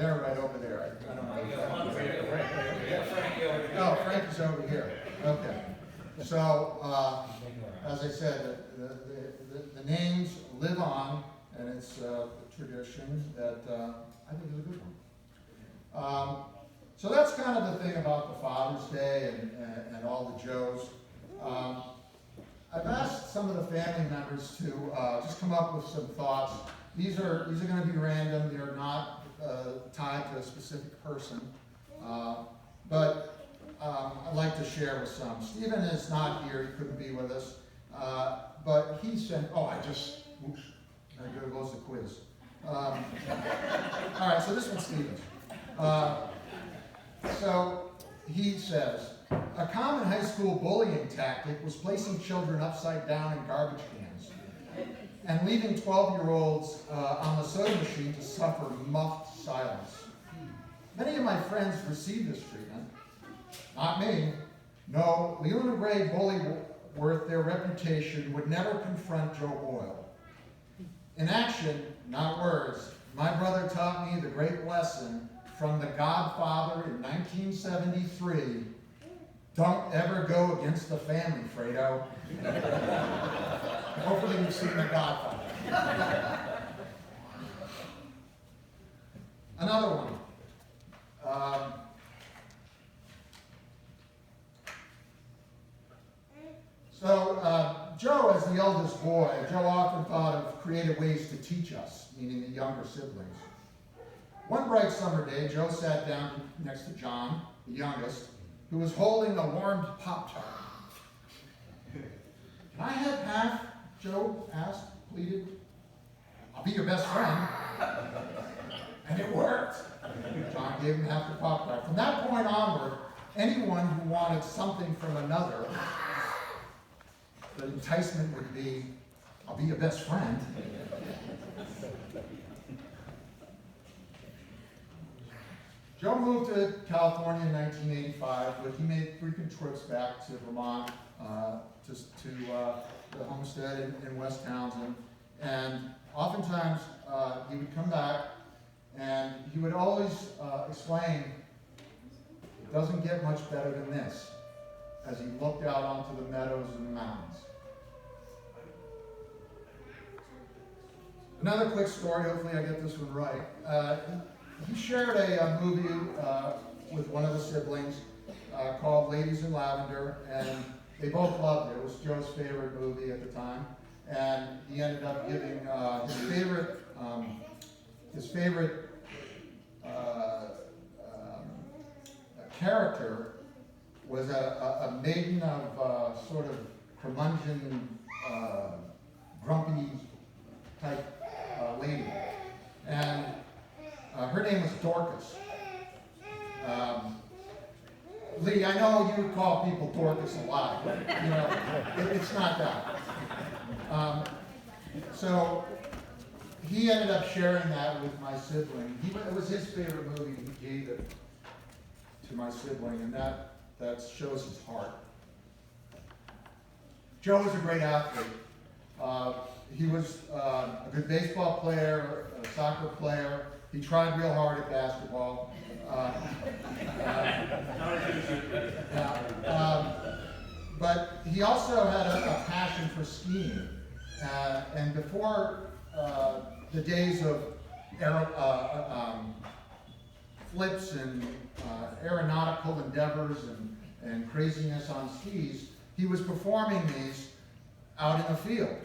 they're right over there. I don't know. Frank. Oh, Frank is over here. Okay. So, as I said, the names live on, and it's a tradition that I think is a good one. So that's kind of the thing about the Father's Day and all the Joes. I've asked some of the family members to just come up with some thoughts. These are going to be random. They're not tied to a specific person. But I'd like to share with some. Stephen is not here. He couldn't be with us. But he sent, oops, there goes the quiz. All right, so this one's Stephen's. So he says, a common high school bullying tactic was placing children upside down in garbage cans and leaving 12-year-olds on the soda machine to suffer muffed silence. Many of my friends received this treatment. Not me. No, Leland and Gray bully worth their reputation would never confront Joe Boyle. In action, not words, my brother taught me the great lesson from The Godfather in 1973. Don't ever go against the family, Fredo. Hopefully you've seen The Godfather. Another one. Joe, as the eldest boy, Joe often thought of creative ways to teach us, meaning the younger siblings. One bright summer day, Joe sat down next to John, the youngest, who was holding a warmed Pop-Tart. Can I have half? Joe asked, pleaded. I'll be your best friend. And it worked. John gave him half the Pop-Tart. From that point onward, anyone who wanted something from another, the enticement would be, I'll be your best friend. Joe moved to California in 1985, but he made frequent trips back to Vermont, to the homestead in West Townsend. And oftentimes he would come back and he would always explain, it doesn't get much better than this, as he looked out onto the meadows and the mountains. Another quick story, hopefully I get this one right. He shared a movie with one of the siblings called Ladies in Lavender, and they both loved it. It was Joe's favorite movie at the time, and he ended up giving his favorite character was a maiden of sort of curmudgeon, grumpy type lady, and her name was Dorcas. Lee, I know you call people Dorcas a lot, but it's not that. So he ended up sharing that with my sibling. It was his favorite movie, and he gave it to my sibling, and that shows his heart. Joe was a great athlete. He was a good baseball player, a soccer player. He tried real hard at basketball. But he also had a passion for skiing. And before the days of flips and aeronautical endeavors and craziness on skis, he was performing these out in the field.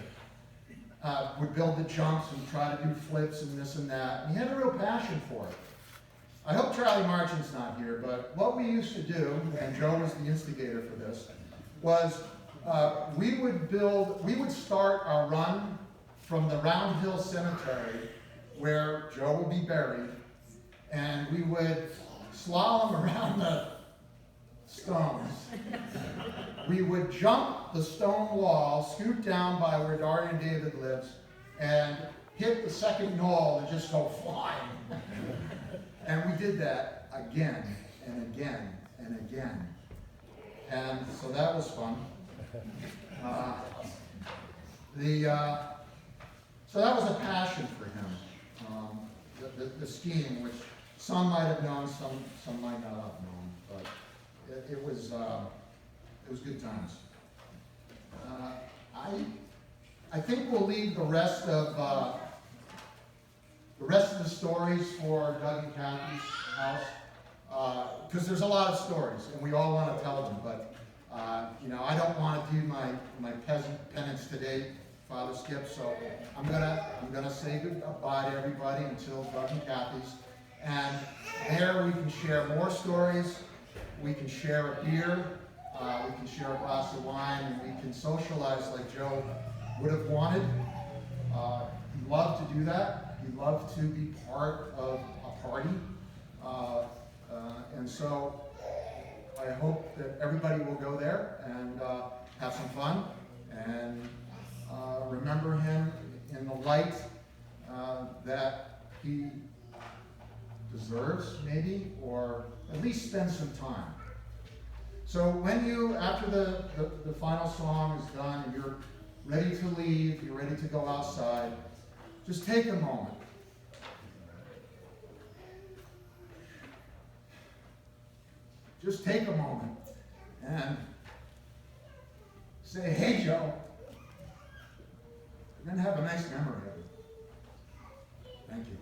Would build the jumps and try to do flips and this and that. And he had a real passion for it. I hope Charlie Marchin's not here, but what we used to do, and Joe was the instigator for this, was we would start our run from the Round Hill Cemetery, where Joe will be buried, and we would slalom around the stones. We would jump the stone wall, scoot down by where Darian David lives, and hit the second knoll and just go flying. And we did that again and again and again. And so that was fun. So that was a passion for him, the skiing, which some might have known, some might not have known, but it was good times. I think we'll leave the rest of the stories for Doug and Kathy's house, because there's a lot of stories, and we all want to tell them. But I don't want to do my peasant penance today, Father Skip. So I'm gonna say goodbye to everybody until Doug and Kathy's, and there we can share more stories. We can share a beer. We can share a glass of wine, and we can socialize like Joe would have wanted. He loved to do that. He loved to be part of a party. And so I hope that everybody will go there and have some fun and remember him in the light that he deserves, maybe, or at least spend some time. So when you, after the final song is done and you're ready to leave, you're ready to go outside, just take a moment. Just take a moment and say, hey, Joe, you're going to have a nice memory of it. Thank you.